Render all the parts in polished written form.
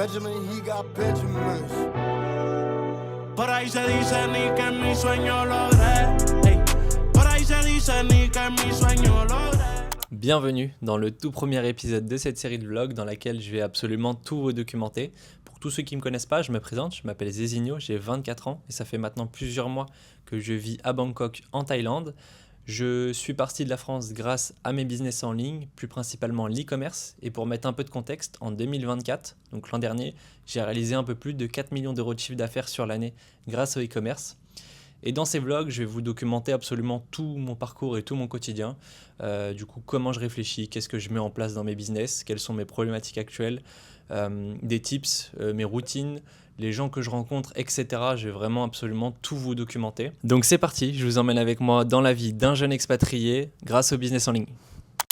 Benjamin, he got Benjamins. Por ahí se dice ni que mi sueño logré. Ey. Por ahí se dice ni que mi sueño logré. Bienvenue dans le tout premier épisode de cette série de vlogs dans laquelle je vais absolument tout vous documenter. Pour tous ceux qui ne me connaissent pas, je me présente, je m'appelle Zezinho, j'ai 24 ans et ça fait maintenant plusieurs mois que je vis à Bangkok en Thaïlande. Je suis parti de la France grâce à mes business en ligne, plus principalement l'e-commerce. Et pour mettre un peu de contexte, en 2024, donc l'an dernier, j'ai réalisé un peu plus de 4 millions d'euros de chiffre d'affaires sur l'année grâce au e-commerce. Et dans ces vlogs, je vais vous documenter absolument tout mon parcours et tout mon quotidien. Du coup, comment je réfléchis, qu'est-ce que je mets en place dans mes business, quelles sont mes problématiques actuelles, des tips, mes routines, les gens que je rencontre, etc. Je vais vraiment absolument tout vous documenter. Donc c'est parti, je vous emmène avec moi dans la vie d'un jeune expatrié grâce au business en ligne.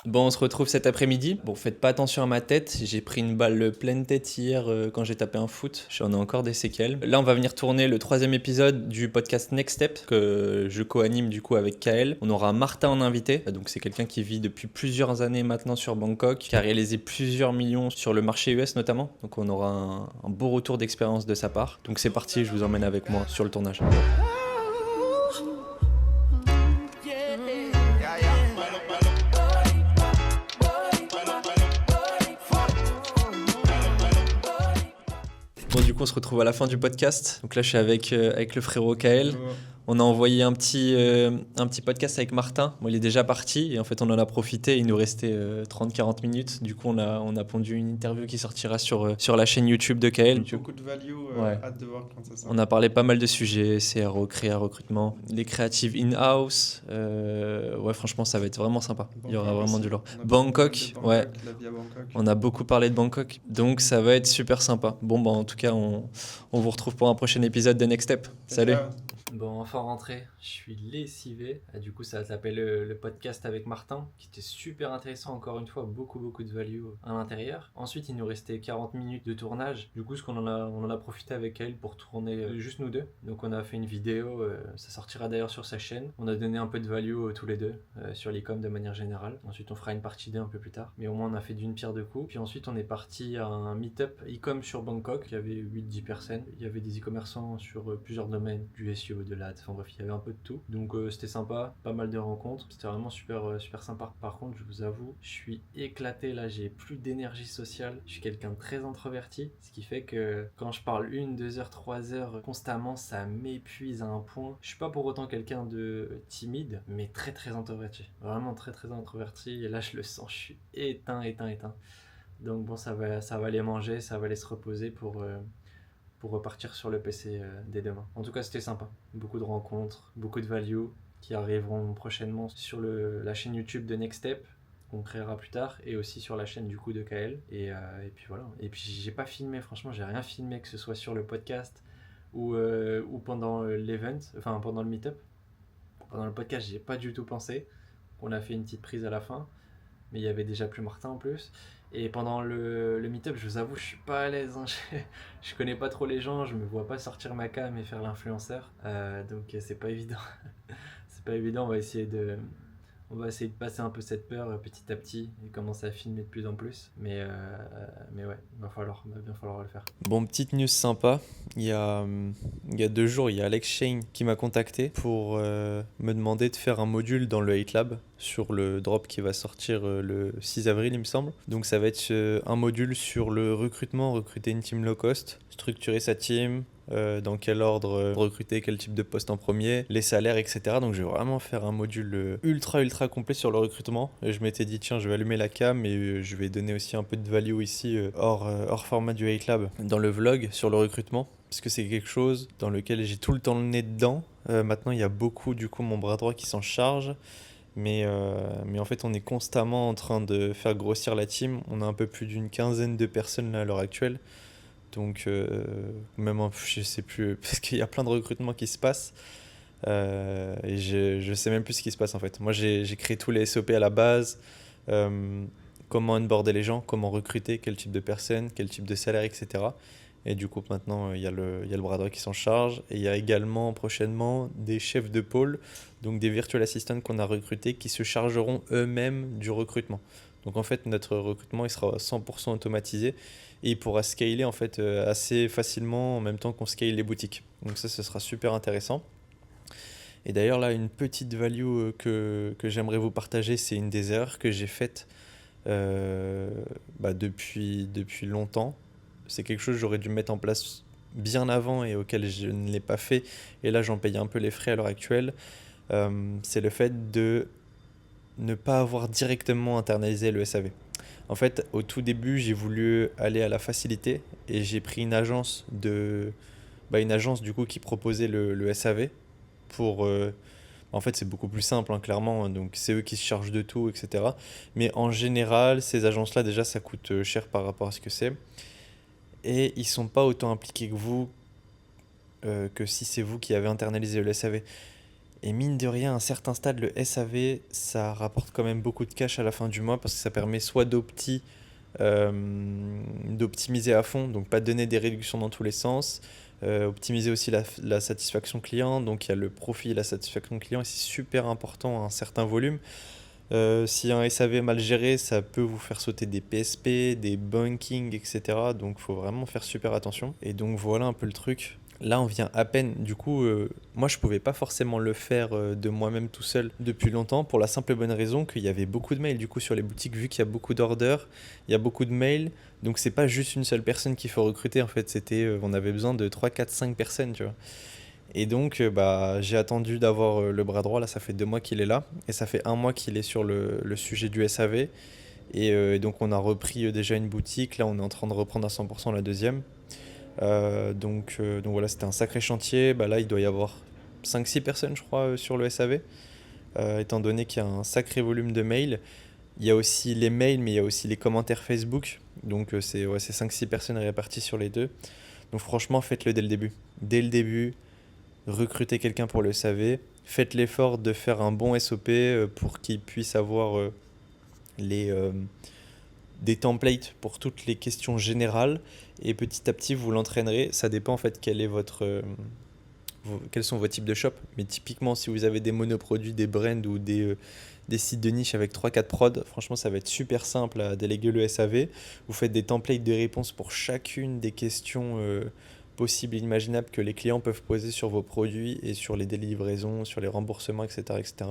Bon, on se retrouve cet après-midi. Bon, faites pas attention à ma tête. J'ai pris une balle pleine tête hier quand j'ai tapé un foot. J'en ai encore des séquelles. Là, on va venir tourner le 3e épisode du podcast Next Step que je co-anime du coup avec Kael. On aura Martin en invité. Donc, c'est quelqu'un qui vit depuis plusieurs années maintenant sur Bangkok, qui a réalisé plusieurs millions sur le marché US notamment. Donc, on aura un beau retour d'expérience de sa part. Donc, c'est parti. Je vous emmène avec moi sur le tournage. Bon, du coup, on se retrouve à la fin du podcast. Donc là, je suis avec le frérot Kael. On a envoyé un petit podcast avec Martin. Bon, il est déjà parti et en fait, on en a profité. Il nous restait 30-40 minutes. Du coup, on a pondu une interview qui sortira sur la chaîne YouTube de Kael. Beaucoup de value, Ouais. hâte de voir quand ça sort. On a parlé pas mal de sujets, CRO, créa, recrutement, les créatives in-house. Ouais, franchement, ça va être vraiment sympa. Il y aura vraiment du lourd. Bangkok, ouais. La vie à Bangkok. On a beaucoup parlé de Bangkok, donc ça va être super sympa. Bon, bah, en tout cas, on vous retrouve pour un prochain épisode de Next Step. Salut. Bon, enfin rentré, je suis lessivé. Du coup, ça s'appelle le podcast avec Martin, qui était super intéressant, encore une fois, beaucoup de value à l'intérieur. Ensuite, il nous restait 40 minutes de tournage. Du coup, on en a profité avec elle pour tourner juste nous deux. Donc, on a fait une vidéo, ça sortira d'ailleurs sur sa chaîne. On a donné un peu de value tous les deux sur l'e-com de manière générale. Ensuite, on fera une partie 2 un peu plus tard. Mais au moins, on a fait d'une pierre deux coups. Puis ensuite, on est parti à un meet-up e-com sur Bangkok. Il y avait 8-10 personnes. Il y avait des e-commerçants sur plusieurs domaines, du SEO, de l'ad, enfin bref, il y avait un peu de tout. Donc c'était sympa, pas mal de rencontres, c'était vraiment super sympa. Par contre, je vous avoue, je suis éclaté là, j'ai plus d'énergie sociale, je suis quelqu'un de très introverti, ce qui fait que quand je parle 1, 2 heures, 3 heures constamment, ça m'épuise à un point. Je suis pas pour autant quelqu'un de timide, mais très introverti, vraiment très introverti, et là je le sens, je suis éteint. Donc bon, ça va aller manger, ça va aller se reposer pour repartir sur le PC dès demain. En tout cas, c'était sympa. Beaucoup de rencontres, beaucoup de value qui arriveront prochainement sur la chaîne YouTube de Next Step, qu'on créera plus tard, et aussi sur la chaîne du coup de Kael. Et puis voilà. Et puis j'ai pas filmé, franchement, j'ai rien filmé, que ce soit sur le podcast ou pendant l'event, enfin pendant le meet-up. Pendant le podcast, j'ai pas du tout pensé. On a fait une petite prise à la fin, mais il y avait déjà plus Martin en plus. Et pendant le meet-up, je vous avoue, je suis pas à l'aise. Hein. Je connais pas trop les gens, je me vois pas sortir ma cam et faire l'influenceur. Donc c'est pas évident. C'est pas évident, on va essayer de passer un peu cette peur petit à petit et commencer à filmer de plus en plus. Mais ouais, il va bien falloir le faire. Bon, petite news sympa. Il y a 2 jours, il y a Alex Shane qui m'a contacté pour me demander de faire un module dans le Hate Lab sur le drop qui va sortir le 6 avril, il me semble. Donc ça va être un module sur le recrutement, recruter une team low cost, structurer sa team, dans quel ordre recruter, quel type de poste en premier, les salaires, etc. Donc je vais vraiment faire un module ultra complet sur le recrutement. Et je m'étais dit, tiens, je vais allumer la cam et je vais donner aussi un peu de value ici hors format du Hate Lab dans le vlog sur le recrutement. Parce que c'est quelque chose dans lequel j'ai tout le temps le nez dedans. Maintenant, il y a beaucoup, du coup, mon bras droit qui s'en charge. Mais en fait, on est constamment en train de faire grossir la team. On a un peu plus d'une quinzaine de personnes là, à l'heure actuelle. Donc, même je sais plus, parce qu'il y a plein de recrutements qui se passent. Et je sais même plus ce qui se passe en fait. Moi, j'ai créé tous les SOP à la base. Comment onboarder les gens, comment recruter, quel type de personnes, quel type de salaire, etc. Et du coup, maintenant, il y a le bras droit qui s'en charge. Et il y a également prochainement des chefs de pôle, donc des virtual assistants qu'on a recrutés qui se chargeront eux-mêmes du recrutement. Donc en fait, notre recrutement il sera 100% automatisé et il pourra scaler en fait assez facilement en même temps qu'on scale les boutiques. Donc ça, ce sera super intéressant. Et d'ailleurs là, une petite value que j'aimerais vous partager, c'est une des erreurs que j'ai faites depuis longtemps. C'est quelque chose que j'aurais dû mettre en place bien avant et auquel je ne l'ai pas fait. Et là, j'en paye un peu les frais à l'heure actuelle. C'est le fait de ne pas avoir directement internalisé le SAV. En fait, au tout début, j'ai voulu aller à la facilité et j'ai pris une agence du coup qui proposait le SAV pour en fait c'est beaucoup plus simple hein, clairement, donc c'est eux qui se chargent de tout, etc. Mais en général ces agences là déjà ça coûte cher par rapport à ce que c'est et ils sont pas autant impliqués que vous que si c'est vous qui avez internalisé le SAV. Et mine de rien, à un certain stade, le SAV, ça rapporte quand même beaucoup de cash à la fin du mois parce que ça permet soit d'optimiser à fond, donc pas donner des réductions dans tous les sens, optimiser aussi la satisfaction client, donc il y a le profit et la satisfaction client et c'est super important à un certain volume. Si un SAV est mal géré, ça peut vous faire sauter des PSP, des bunkings, etc. Donc il faut vraiment faire super attention. Et donc voilà un peu le truc. Là, on vient à peine. Du coup, moi, je pouvais pas forcément le faire de moi-même tout seul depuis longtemps pour la simple et bonne raison qu'il y avait beaucoup de mails. Du coup, sur les boutiques, vu qu'il y a beaucoup d'orders, il y a beaucoup de mails. Donc, c'est pas juste une seule personne qu'il faut recruter. En fait, on avait besoin de 3, 4, 5 personnes, tu vois. Et donc, j'ai attendu d'avoir le bras droit. Là, ça fait 2 mois qu'il est là. Et ça fait 1 mois qu'il est sur le sujet du SAV. Et donc, on a repris déjà une boutique. Là, on est en train de reprendre à 100% la deuxième. Donc voilà, c'était un sacré chantier. Là, il doit y avoir 5-6 personnes, je crois, sur le SAV, étant donné qu'il y a un sacré volume de mails. Il y a aussi les mails, mais il y a aussi les commentaires Facebook. Donc c'est 5-6 personnes réparties sur les deux. Donc franchement, faites-le dès le début. Dès le début, recrutez quelqu'un pour le SAV. Faites l'effort de faire un bon SOP pour qu'il puisse avoir des templates pour toutes les questions générales et petit à petit vous l'entraînerez. Ça dépend en fait quels sont vos types de shop, mais typiquement si vous avez des monoproduits, des brands ou des sites de niche avec 3-4 prods, franchement ça va être super simple à déléguer le SAV. Vous faites des templates de réponses pour chacune des questions possibles et imaginables que les clients peuvent poser sur vos produits et sur les délais de livraison, sur les remboursements, etc. etc.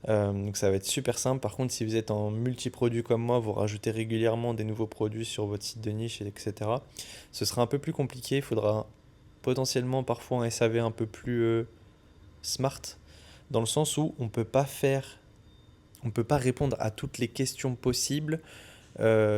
Donc ça va être super simple. Par contre, si vous êtes en multi-produits comme moi, vous rajoutez régulièrement des nouveaux produits sur votre site de niche, etc. Ce sera un peu plus compliqué. Il faudra potentiellement parfois un SAV un peu plus smart, dans le sens où on peut pas répondre à toutes les questions possibles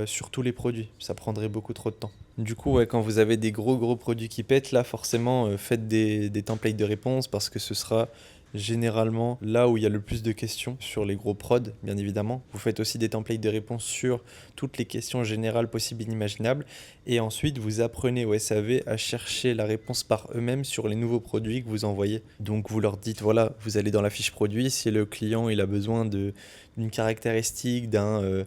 sur tous les produits. Ça prendrait beaucoup trop de temps. Du coup, quand vous avez des gros produits qui pètent, là forcément faites des templates de réponse parce que ce sera généralement là où il y a le plus de questions sur les gros prods, bien évidemment. Vous faites aussi des templates de réponse sur toutes les questions générales possibles et inimaginables. Et ensuite, vous apprenez au SAV à chercher la réponse par eux-mêmes sur les nouveaux produits que vous envoyez. Donc, vous leur dites, voilà, vous allez dans la fiche produit. Si le client il a besoin d'une caractéristique, quelque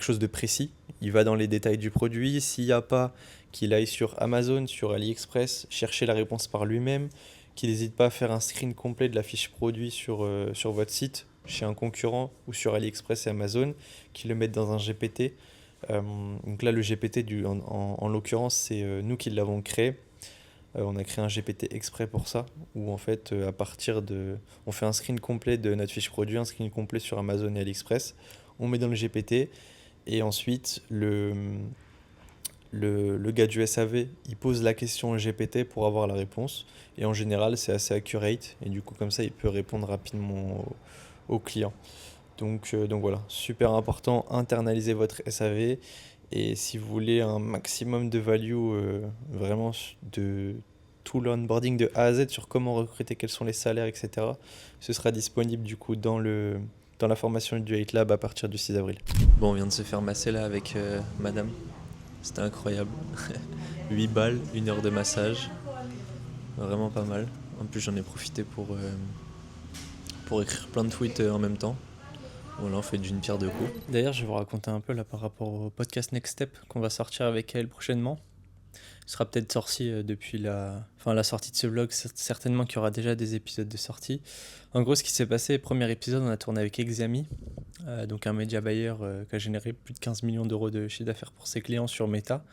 chose de précis, il va dans les détails du produit. S'il n'y a pas, qu'il aille sur Amazon, sur AliExpress, chercher la réponse par lui-même, qu'il n'hésite pas à faire un screen complet de la fiche produit sur votre site, chez un concurrent ou sur AliExpress et Amazon, qu'il le mette dans un GPT. Donc là, le GPT, en l'occurrence, c'est nous qui l'avons créé. On a créé un GPT exprès pour ça, où en fait, on fait un screen complet de notre fiche produit, un screen complet sur Amazon et AliExpress, on met dans le GPT, et ensuite, le gars du SAV, il pose la question au GPT pour avoir la réponse. Et en général, c'est assez accurate. Et du coup, comme ça, il peut répondre rapidement au client. Donc voilà, super important, internalisez votre SAV. Et si vous voulez un maximum de value, vraiment de tout l'onboarding de A à Z sur comment recruter, quels sont les salaires, etc., ce sera disponible du coup dans la formation du 8 Lab à partir du 6 avril. Bon, on vient de se faire masser là avec madame. C'était incroyable. 8 balles, 1 heure de massage. Vraiment pas mal. En plus, j'en ai profité pour écrire plein de tweets en même temps. Voilà, on fait d'une pierre deux coups. D'ailleurs, je vais vous raconter un peu là par rapport au podcast Next Step qu'on va sortir avec elle prochainement. sera peut-être sorti depuis la sortie de ce vlog. Certainement qu'il y aura déjà des épisodes de sortie. En gros, ce qui s'est passé, premier épisode, on a tourné avec Exami, donc un média buyer qui a généré plus de 15 millions d'euros de chiffre d'affaires pour ses clients sur Meta.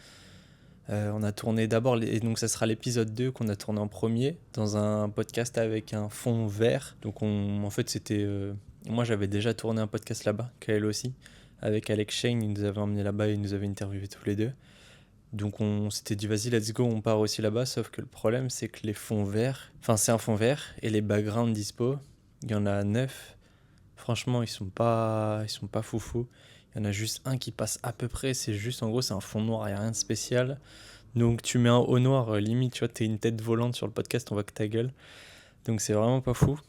On a tourné d'abord, et donc ça sera l'épisode 2 qu'on a tourné en premier, dans un podcast avec un fond vert. Donc en fait, c'était... moi, j'avais déjà tourné un podcast là-bas, Kael aussi, avec Alex Shane. Il nous avait emmené là-bas et il nous avait interviewé tous les deux. Donc on s'était dit, vas-y, let's go, on part aussi là-bas. Sauf que le problème, c'est que les fonds verts... Enfin, c'est un fond vert, et les backgrounds dispo, il y en a 9. Franchement, ils sont pas foufou. Il y en a juste un qui passe à peu près, c'est juste, en gros, c'est un fond noir, il n'y a rien de spécial. Donc tu mets un haut noir, limite, tu vois, t'es une tête volante sur le podcast, on voit que ta gueule. Donc c'est vraiment pas fou.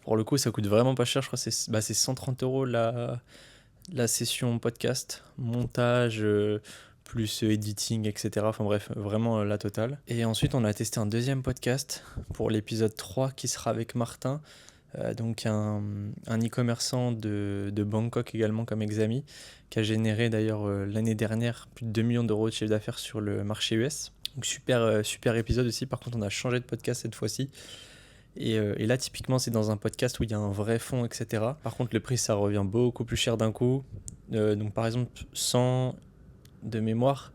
Pour le coup, ça coûte vraiment pas cher, je crois que c'est 130 € la session podcast, montage, plus editing, etc. Enfin bref, vraiment la totale. Et ensuite, on a testé un deuxième podcast pour l'épisode 3 qui sera avec Martin. Donc un e-commerçant de Bangkok également comme Exami, qui a généré d'ailleurs l'année dernière plus de 2 millions d'euros de chiffre d'affaires sur le marché US. Donc super épisode aussi. Par contre, on a changé de podcast cette fois-ci. Et là, typiquement, c'est dans un podcast où il y a un vrai fond, etc. Par contre, le prix, ça revient beaucoup plus cher d'un coup. Donc par exemple, de mémoire,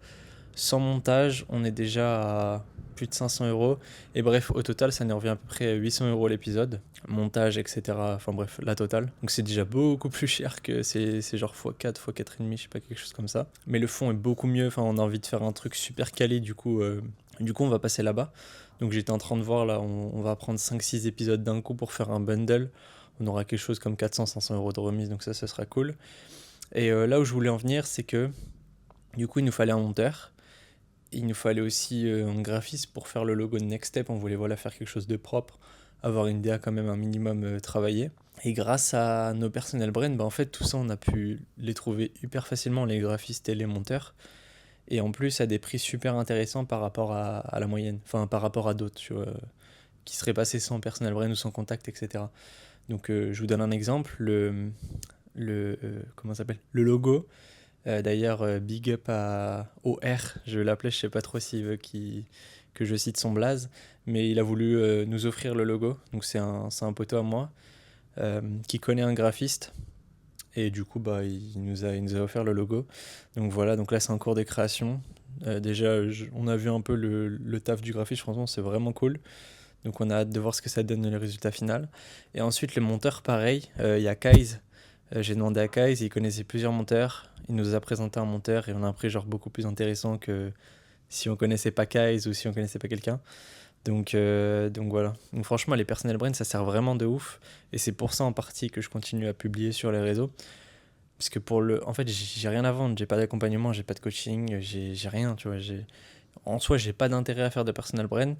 sans montage, on est déjà à plus de 500 €. Et bref, au total, ça nous revient à peu près 800 € l'épisode. Montage, etc. Enfin bref, la totale. Donc c'est déjà beaucoup plus cher que c'est genre x4, x4,5, je sais pas, quelque chose comme ça. Mais le fond est beaucoup mieux. Enfin, on a envie de faire un truc super quali, du coup, on va passer là-bas. Donc j'étais en train de voir, là, on va prendre 5-6 épisodes d'un coup pour faire un bundle. On aura quelque chose comme 400-500 € de remise, donc ça sera cool. Et là où je voulais en venir, c'est que du coup, il nous fallait un monteur. Il nous fallait aussi un graphiste pour faire le logo de Next Step. On voulait faire quelque chose de propre, avoir une DA quand même un minimum travaillée. Et grâce à nos personnel brands, en fait, tout ça, on a pu les trouver hyper facilement, les graphistes et les monteurs. Et en plus, à des prix super intéressants par rapport à la moyenne. Enfin, par rapport à d'autres, tu vois, qui seraient passés sans personnel brand ou sans contact, etc. Donc, je vous donne un exemple. Comment ça s'appelle ? Le logo. D'ailleurs, big up à OR, je vais l'appeler, je sais pas trop s'il veut que je cite son blaze, mais il a voulu nous offrir le logo. Donc c'est un poteau à moi qui connaît un graphiste, et du coup il nous a offert le logo. Donc voilà, donc là c'est en cours de création. Déjà on a vu un peu le taf du graphiste, franchement c'est vraiment cool. Donc on a hâte de voir ce que ça donne le résultat final. Et ensuite le monteur, pareil, il y a Kaiz. J'ai demandé à Kaiz, il connaissait plusieurs monteurs. Il nous a présenté un monteur et on a un prix genre beaucoup plus intéressant que si on connaissait pas Kaiz ou si on connaissait pas quelqu'un. Donc voilà. Donc franchement, les personal brands, ça sert vraiment de ouf. Et c'est pour ça en partie que je continue à publier sur les réseaux. Parce que en fait, j'ai rien à vendre. J'ai pas d'accompagnement, j'ai pas de coaching, j'ai rien, tu vois. En soi, j'ai pas d'intérêt à faire de personal brand.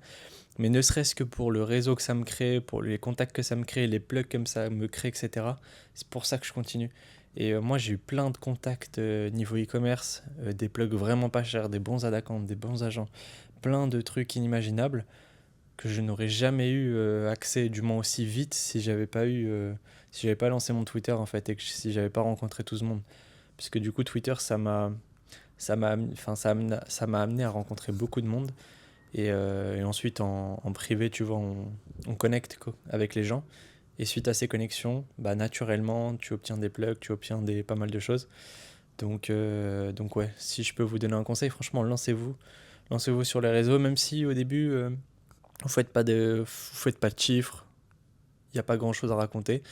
Mais ne serait-ce que pour le réseau que ça me crée, pour les contacts que ça me crée, les plugs comme ça me crée, etc. C'est pour ça que je continue. Et moi, j'ai eu plein de contacts niveau e-commerce, des plugs vraiment pas chers, des bons ad accounts, des bons agents, plein de trucs inimaginables que je n'aurais jamais eu accès, du moins aussi vite, si j'avais pas lancé mon Twitter, en fait, et que si j'avais pas rencontré tout ce monde. Parce que du coup, Twitter, ça m'a amené à rencontrer beaucoup de monde. Et ensuite, en privé, tu vois, on connecte avec les gens. Et suite à ces connexions, naturellement, tu obtiens des plugs, tu obtiens pas mal de choses. Donc ouais, si je peux vous donner un conseil, franchement, lancez-vous sur les réseaux, même si au début, vous faites pas de chiffres, il n'y a pas grand-chose à raconter.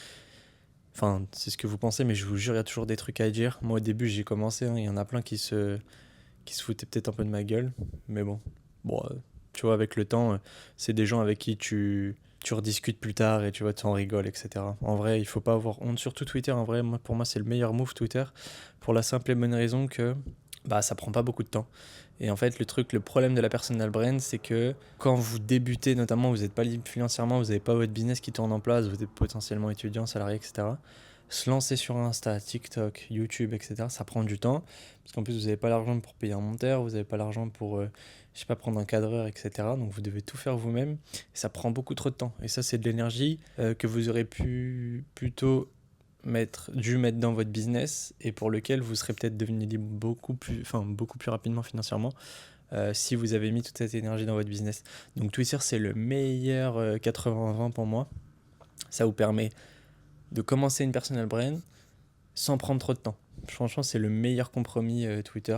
Enfin, c'est ce que vous pensez, mais je vous jure, il y a toujours des trucs à dire. Moi, au début, j'ai commencé, il y en a plein qui se foutaient peut-être un peu de ma gueule, mais bon, tu vois, avec le temps, c'est des gens avec qui tu rediscutes plus tard et tu vois, tu en rigoles, etc. En vrai, il faut pas avoir honte, surtout Twitter. En vrai, pour moi, c'est le meilleur move Twitter, pour la simple et bonne raison que ça prend pas beaucoup de temps. Et en fait, le problème de la personal brand, c'est que quand vous débutez, notamment, vous n'êtes pas libre financièrement, vous n'avez pas votre business qui tourne en place, vous êtes potentiellement étudiant, salarié, etc. Se lancer sur Insta, TikTok, YouTube, etc., ça prend du temps. Parce qu'en plus, vous n'avez pas l'argent pour payer un monteur, vous n'avez pas l'argent pour, prendre un cadreur, etc. Donc, vous devez tout faire vous-même. Et ça prend beaucoup trop de temps. Et ça, c'est de l'énergie que vous aurez pu plutôt dû mettre dans votre business et pour lequel vous serez peut-être devenu libre beaucoup plus rapidement financièrement si vous avez mis toute cette énergie dans votre business. Donc Twitter, c'est le meilleur 80-20 pour moi. Ça vous permet de commencer une personal brand sans prendre trop de temps. Franchement, c'est le meilleur compromis Twitter.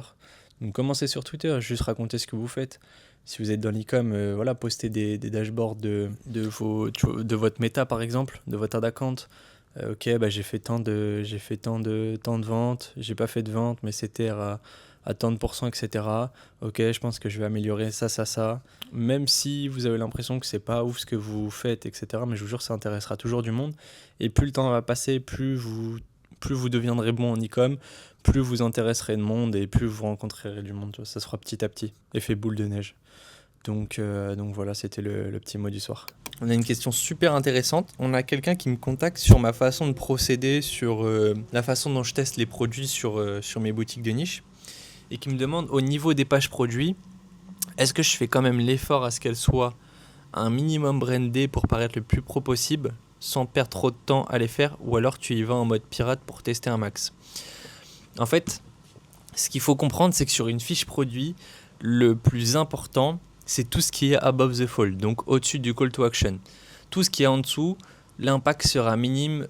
Donc commencez sur Twitter, juste racontez ce que vous faites. Si vous êtes dans l'e-com, voilà, postez des dashboards de votre méta par exemple, de votre ad account. Ok, bah, j'ai fait tant de ventes, j'ai pas fait de ventes, mais c'était à tant de pourcents, etc. Ok, je pense que je vais améliorer ça. Même si vous avez l'impression que c'est pas ouf ce que vous faites, etc. Mais je vous jure, ça intéressera toujours du monde. Et plus le temps va passer, plus vous deviendrez bon en e-com, plus vous intéresserez de monde et plus vous rencontrerez du monde. Ça se fera petit à petit, effet boule de neige. Donc voilà, c'était le petit mot du soir. On a une question super intéressante. On a quelqu'un qui me contacte sur ma façon de procéder, sur la façon dont je teste les produits sur mes boutiques de niche, et qui me demande au niveau des pages produits, est-ce que je fais quand même l'effort à ce qu'elles soient un minimum brandées pour paraître le plus pro possible, sans perdre trop de temps à les faire, ou alors tu y vas en mode pirate pour tester un max. En fait, ce qu'il faut comprendre, c'est que sur une fiche produit, le plus important, c'est tout ce qui est above the fold, donc au-dessus du call to action. Tout ce qui est en dessous, l'impact sera minime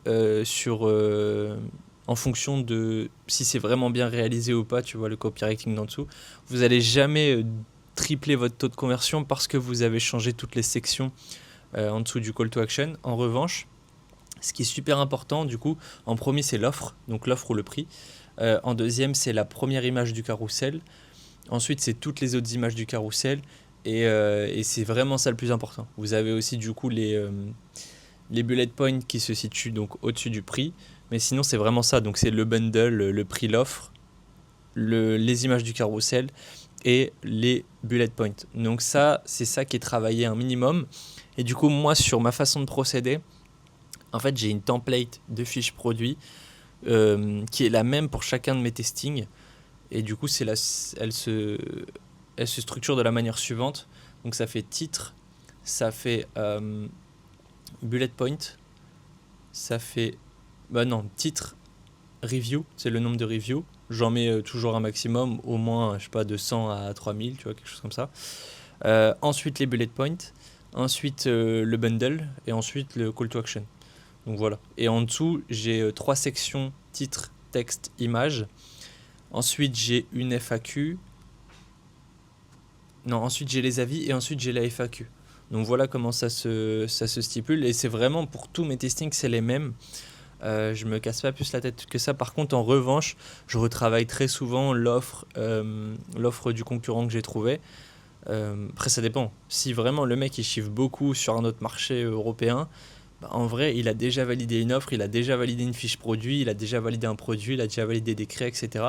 en fonction de si c'est vraiment bien réalisé ou pas, tu vois le copywriting d'en dessous. Vous n'allez jamais tripler votre taux de conversion parce que vous avez changé toutes les sections en dessous du call to action. En revanche, ce qui est super important, du coup, en premier, c'est l'offre, donc l'offre ou le prix. En deuxième, c'est la première image du carrousel. Ensuite, c'est toutes les autres images du carrousel. Et c'est vraiment ça le plus important. Vous avez aussi du coup les bullet points qui se situent donc au-dessus du prix. Mais sinon, c'est vraiment ça. Donc, c'est le bundle, le prix, l'offre, les images du carrousel et les bullet points. Donc ça, c'est ça qui est travaillé un minimum. Et du coup, moi, sur ma façon de procéder, en fait, j'ai une template de fiche produit qui est la même pour chacun de mes testings. Et du coup, elle se structure de la manière suivante. Donc ça fait titre, ça fait bullet point, ça fait titre, review, c'est le nombre de reviews. J'en mets toujours un maximum, au moins je sais pas de 100 à 3000, tu vois, quelque chose comme ça. Ensuite les bullet points, ensuite le bundle et ensuite le call to action. Donc voilà. Et en dessous, j'ai 3 sections, titre, texte, image. Ensuite, j'ai une FAQ. Ensuite j'ai les avis et ensuite j'ai la FAQ. Donc voilà comment ça se stipule. Et c'est vraiment pour tous mes testings, c'est les mêmes. Je me casse pas plus la tête que ça. Par contre, en revanche, je retravaille très souvent l'offre du concurrent que j'ai trouvé. Après, ça dépend. Si vraiment le mec il chiffre beaucoup sur un autre marché européen, en vrai, il a déjà validé une offre, il a déjà validé une fiche produit, il a déjà validé un produit, il a déjà validé des créas, etc.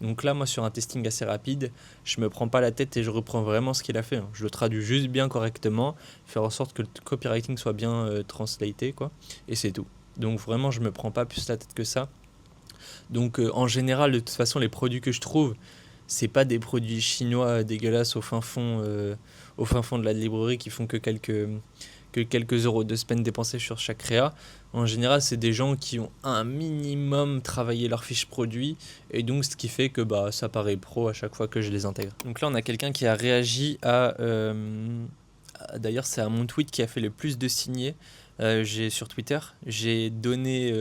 Donc là, moi, sur un testing assez rapide, je me prends pas la tête et je reprends vraiment ce qu'il a fait. Je le traduis juste bien correctement, faire en sorte que le copywriting soit bien translaté, quoi. Et c'est tout. Donc vraiment, je me prends pas plus la tête que ça. Donc en général, de toute façon, les produits que je trouve, c'est pas des produits chinois dégueulasses au fin fond de la librairie qui font que quelques euros de spend dépensés sur chaque créa. En général, c'est des gens qui ont un minimum travaillé leur fiche produit et donc ce qui fait que ça paraît pro à chaque fois que je les intègre. Donc là, on a quelqu'un qui a réagi d'ailleurs, c'est à mon tweet qui a fait le plus de signés sur Twitter. J'ai donné,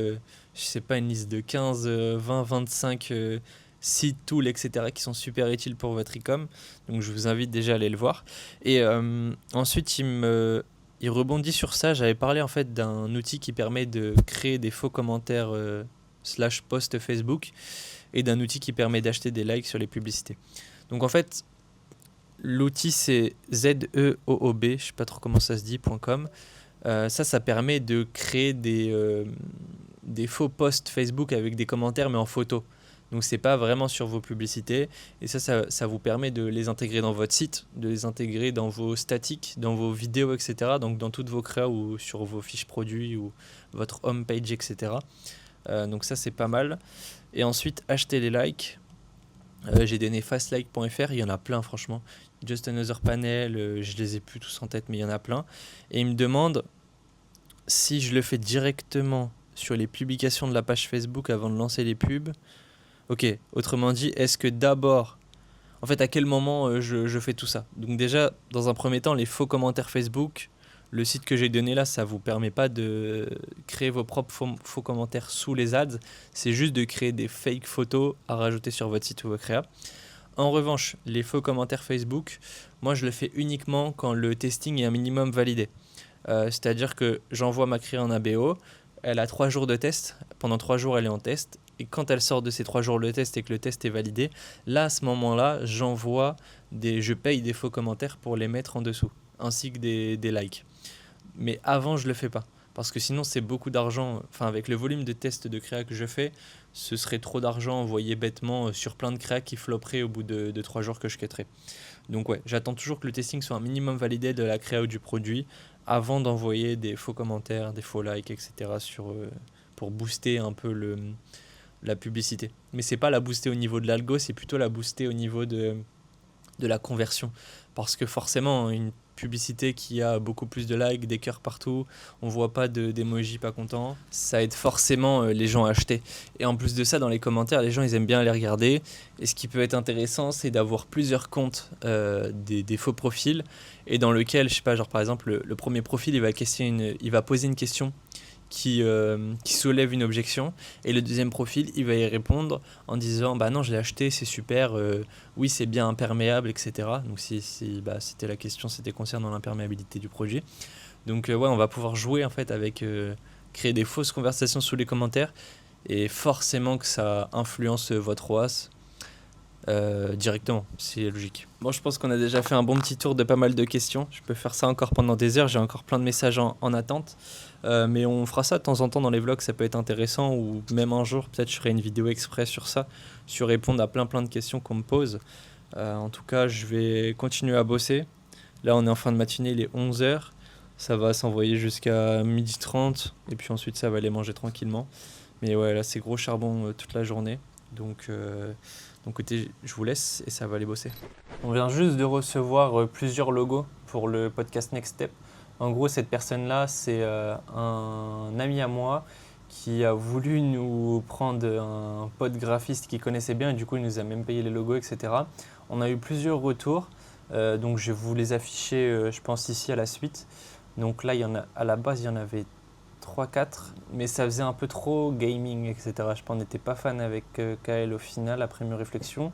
je sais pas, une liste de 15, 20, 25 sites, tools, etc. qui sont super utiles pour votre e-com. Donc je vous invite déjà à aller le voir. Et ensuite, il rebondit sur ça. J'avais parlé en fait d'un outil qui permet de créer des faux commentaires / post Facebook et d'un outil qui permet d'acheter des likes sur les publicités. Donc en fait, l'outil c'est ZEOOB, je sais pas trop comment ça se dit, .com. Ça permet de créer des faux posts Facebook avec des commentaires mais en photo. Donc c'est pas vraiment sur vos publicités et ça vous permet de les intégrer dans votre site, de les intégrer dans vos statiques, dans vos vidéos, etc. Donc dans toutes vos créas ou sur vos fiches produits ou votre home page, etc. Donc ça c'est pas mal. Et ensuite acheter les likes. J'ai donné fastlike.fr, il y en a plein franchement. Just Another Panel, je les ai plus tous en tête mais il y en a plein. Et il me demande si je le fais directement sur les publications de la page Facebook avant de lancer les pubs. Ok, autrement dit, est-ce que d'abord, En fait, à quel moment je fais tout ça? Donc déjà, dans un premier temps, les faux commentaires Facebook, le site que j'ai donné là, ça vous permet pas de créer vos propres faux commentaires sous les ads. C'est juste de créer des fake photos à rajouter sur votre site ou vos créas. En revanche, les faux commentaires Facebook, moi je le fais uniquement quand le testing est un minimum validé. C'est-à-dire que j'envoie ma créa en ABO, elle a 3 jours de test, pendant 3 jours elle est en test, et quand elle sort de ces 3 jours de test et que le test est validé, là à ce moment-là, je paye des faux commentaires pour les mettre en dessous, ainsi que des likes. Mais avant je le fais pas, parce que sinon c'est beaucoup d'argent, enfin avec le volume de tests de créa que je fais, ce serait trop d'argent envoyé bêtement sur plein de créas qui flopperaient au bout de 3 jours que je quitterais. Donc ouais, j'attends toujours que le testing soit un minimum validé de la créa ou du produit avant d'envoyer des faux commentaires, des faux likes, etc. Pour booster un peu la publicité. Mais c'est pas la booster au niveau de l'algo, c'est plutôt la booster au niveau de la conversion. Parce que forcément, une publicité qui a beaucoup plus de likes, des cœurs partout, on voit pas d'emoji pas content, ça aide forcément les gens à acheter. Et en plus de ça, dans les commentaires, les gens ils aiment bien les regarder. Et ce qui peut être intéressant, c'est d'avoir plusieurs comptes, des faux profils, et dans lequel, je sais pas, genre par exemple, le premier profil, il va poser une question qui soulève une objection, et le deuxième profil il va y répondre en disant bah non je l'ai acheté, c'est super, oui c'est bien imperméable, etc. Donc si c'était la question, c'était concernant l'imperméabilité du produit. Donc ouais, on va pouvoir jouer en fait avec créer des fausses conversations sous les commentaires, et forcément que ça influence votre ROAS directement, c'est logique. Bon, je pense qu'on a déjà fait un bon petit tour de pas mal de questions. Je peux faire ça encore pendant des heures, j'ai encore plein de messages en attente. Mais on fera ça de temps en temps dans les vlogs, ça peut être intéressant, ou même un jour, peut-être je ferai une vidéo exprès sur ça, sur répondre à plein de questions qu'on me pose. En tout cas, je vais continuer à bosser. Là, on est en fin de matinée, il est 11h. Ça va s'envoyer jusqu'à 12h30, et puis ensuite, ça va aller manger tranquillement. Mais ouais, là, c'est gros charbon toute la journée. Donc écoutez, je vous laisse et ça va aller bosser. On vient juste de recevoir plusieurs logos pour le podcast Next Step. En gros, cette personne-là, c'est un ami à moi qui a voulu nous prendre un pote graphiste qu'il connaissait bien, et du coup, il nous a même payé les logos, etc. On a eu plusieurs retours, donc je vais vous les afficher, je pense, ici à la suite. Donc là, à la base, il y en avait 3-4, mais ça faisait un peu trop gaming, etc. Je pense qu'on n'était pas fan avec Kael au final, après mes réflexions.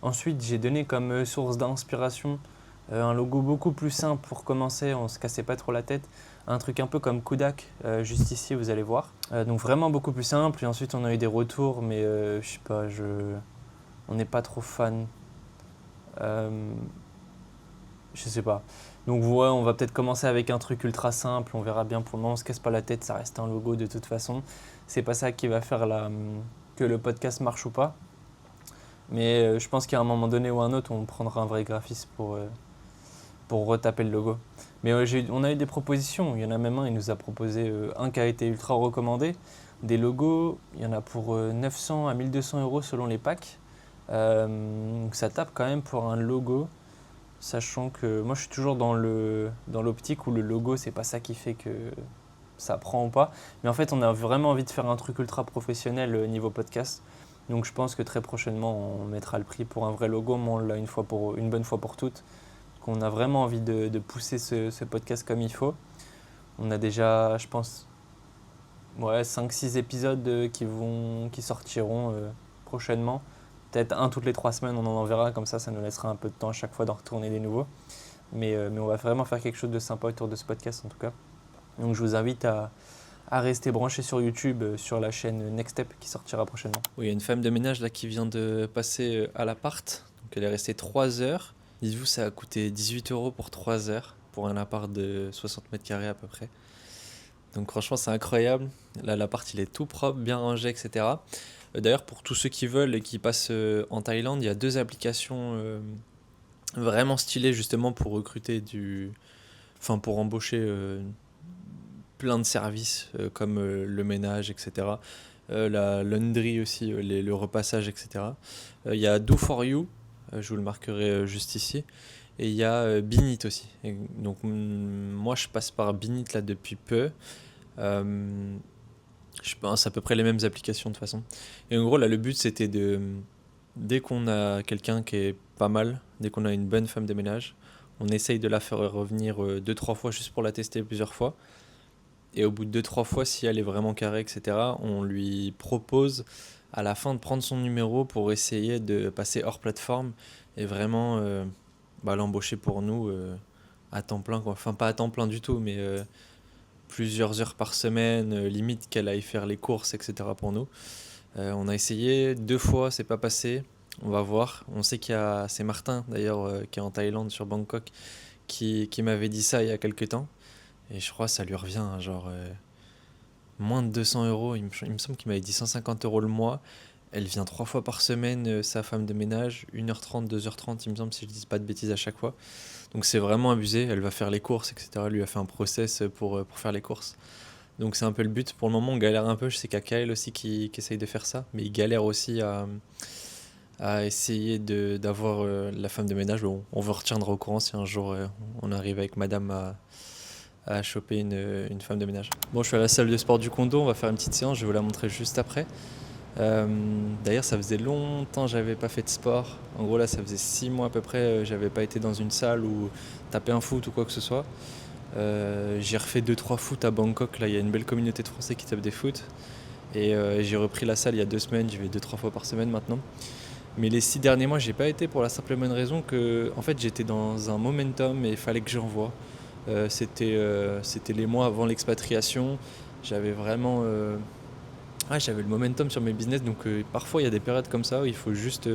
Ensuite, j'ai donné comme source d'inspiration un logo beaucoup plus simple pour commencer, on ne se cassait pas trop la tête. Un truc un peu comme Kudak, juste ici, vous allez voir. Donc vraiment beaucoup plus simple. Et ensuite, on a eu des retours, mais je sais pas, on n'est pas trop fan. Je sais pas. Donc ouais, on va peut-être commencer avec un truc ultra simple, on verra bien. Pour le moment, on se casse pas la tête, ça reste un logo de toute façon. C'est pas ça qui va faire que le podcast marche ou pas. Mais je pense qu'à un moment donné ou un autre, on prendra un vrai graphiste pour retaper le logo. Mais on a eu des propositions, il y en a même un, il nous a proposé un qui a été ultra recommandé. Des logos, il y en a pour 900 à 1200 € selon les packs. Donc ça tape quand même pour un logo. Sachant que moi je suis toujours dans l'optique où le logo c'est pas ça qui fait que ça prend ou pas, mais en fait on a vraiment envie de faire un truc ultra professionnel niveau podcast, donc je pense que très prochainement on mettra le prix pour un vrai logo, mais on l'a une bonne fois pour toutes, qu'on a vraiment envie de pousser ce podcast comme il faut. On a déjà, je pense, 5-6 épisodes qui sortiront prochainement. Peut-être un toutes les 3 semaines, on en enverra, comme ça nous laissera un peu de temps à chaque fois d'en retourner des nouveaux. Mais on va vraiment faire quelque chose de sympa autour de ce podcast en tout cas. Donc je vous invite à rester branchés sur YouTube, sur la chaîne Next Step qui sortira prochainement. Oui, il y a une femme de ménage là qui vient de passer à l'appart. Donc elle est restée 3 heures. Dites-vous, ça a coûté 18 € pour 3 heures, pour un appart de 60 mètres carrés à peu près. Donc franchement c'est incroyable. Là l'appart il est tout propre, bien rangé, etc. D'ailleurs, pour tous ceux qui veulent et qui passent en Thaïlande, il y a 2 applications vraiment stylées justement pour recruter pour embaucher plein de services comme le ménage, etc. La laundry aussi, le repassage, etc. Il y a Do4U, je vous le marquerai juste ici. Et il y a Binit aussi. Et donc moi je passe par Binit là depuis peu. Je pense à peu près les mêmes applications de toute façon. Et en gros là le but c'était dès qu'on a quelqu'un qui est pas mal. Dès qu'on a une bonne femme de ménage, on essaye de la faire revenir 2-3 fois juste pour la tester plusieurs fois. Et au bout de 2-3 fois, si elle est vraiment carrée, etc., on lui propose à la fin de prendre son numéro pour essayer de passer hors plateforme et vraiment l'embaucher pour nous à temps plein, quoi. Enfin, pas à temps plein du tout, mais plusieurs heures par semaine, limite qu'elle aille faire les courses, etc. pour nous. On a essayé 2 fois, c'est pas passé. On va voir. On sait c'est Martin d'ailleurs qui est en Thaïlande sur Bangkok qui m'avait dit ça il y a quelques temps. Et je crois que ça lui revient moins de 200 €. Il me semble qu'il m'avait dit 150 € le mois. Elle vient 3 fois par semaine, sa femme de ménage, 1h30, 2h30, il me semble, si je dis pas de bêtises à chaque fois. Donc c'est vraiment abusé. Elle va faire les courses, etc. Elle lui a fait un process pour faire les courses. Donc c'est un peu le but. Pour le moment, on galère un peu. Je sais qu'il y a Kael aussi qui essaye de faire ça. Mais il galère aussi à essayer d'avoir la femme de ménage. Bon, on vous retiendra au courant si un jour on arrive avec madame à choper une femme de ménage. Bon, je suis à la salle de sport du condo, on va faire une petite séance, je vais vous la montrer juste après. D'ailleurs, ça faisait longtemps que j'avais pas fait de sport. En gros, là, ça faisait 6 mois à peu près, j'avais pas été dans une salle ou taper un foot ou quoi que ce soit. J'ai refait 2-3 foot à Bangkok, là, il y a une belle communauté de Français qui tapent des foot. Et j'ai repris la salle il y a 2 semaines, j'y vais 2-3 fois par semaine maintenant. Mais les 6 derniers mois, j'ai pas été pour la simple et bonne raison que, en fait, j'étais dans un momentum et il fallait que j'envoie. C'était les mois avant l'expatriation. J'avais vraiment j'avais le momentum sur mes business, donc parfois il y a des périodes comme ça où il faut juste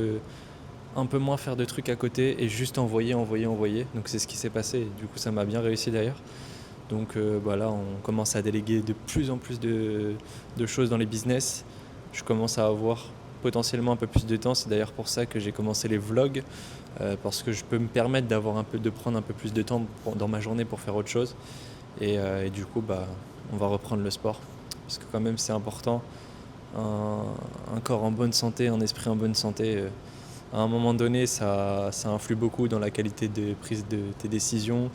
un peu moins faire de trucs à côté et juste envoyer. Donc c'est ce qui s'est passé et du coup ça m'a bien réussi d'ailleurs. Donc là on commence à déléguer de plus en plus de choses dans les business. Je commence à avoir potentiellement un peu plus de temps. C'est d'ailleurs pour ça que j'ai commencé les vlogs, parce que je peux me permettre de prendre un peu plus de temps dans ma journée pour faire autre chose. Et du coup, on va reprendre le sport. Parce que quand même, c'est important. Un corps en bonne santé, un esprit en bonne santé, à un moment donné, ça influe beaucoup dans la qualité de prise de tes décisions,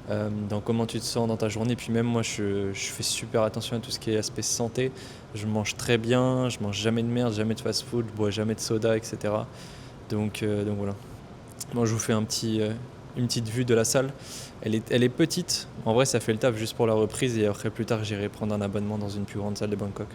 dans comment tu te sens dans ta journée. Puis même moi, je fais super attention à tout ce qui est aspect santé. Je mange très bien, je mange jamais de merde, jamais de fast-food, je bois jamais de soda, etc. Donc voilà. Moi, je vous fais une petite vue de la salle. Elle est petite. En vrai, ça fait le taf juste pour la reprise. Et après, plus tard, j'irai prendre un abonnement dans une plus grande salle de Bangkok.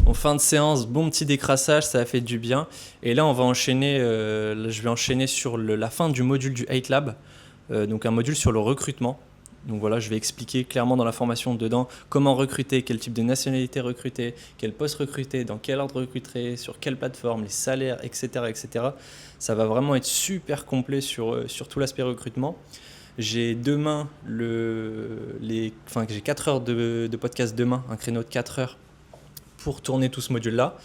En fin de séance, bon petit décrassage, ça a fait du bien. Et là, on va enchaîner. Je vais enchaîner sur la fin du module du 8 Lab, donc un module sur le recrutement. Donc voilà, je vais expliquer clairement dans la formation dedans comment recruter, quel type de nationalité recruter, quel poste recruter, dans quel ordre recruter, sur quelle plateforme, les salaires, etc., etc. Ça va vraiment être super complet sur tout l'aspect recrutement. J'ai demain j'ai 4 heures de podcast demain, un créneau de 4 heures pour tourner tout ce module-là.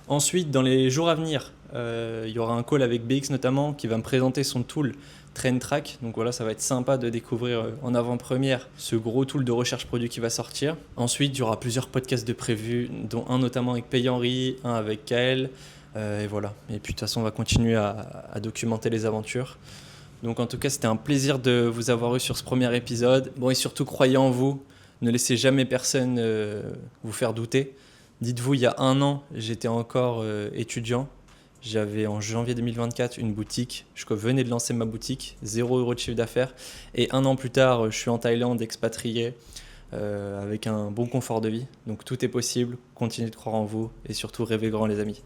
Ensuite, dans les jours à venir, il y aura un call avec BX notamment qui va me présenter son tool TrendTrack. Donc voilà, ça va être sympa de découvrir en avant-première ce gros tool de recherche produit qui va sortir. Ensuite, il y aura plusieurs podcasts de prévus, dont un notamment avec Pay-Henri, un avec Kael. Et voilà. Et puis de toute façon, on va continuer à documenter les aventures. Donc en tout cas, c'était un plaisir de vous avoir eu sur ce premier épisode. Bon, et surtout, croyez en vous. Ne laissez jamais personne vous faire douter. Dites-vous, il y a 1 an, j'étais encore étudiant. J'avais en janvier 2024 une boutique. Je venais de lancer ma boutique, 0 € de chiffre d'affaires. Et 1 an plus tard, je suis en Thaïlande, expatrié, avec un bon confort de vie. Donc tout est possible. Continuez de croire en vous et surtout rêvez grand, les amis.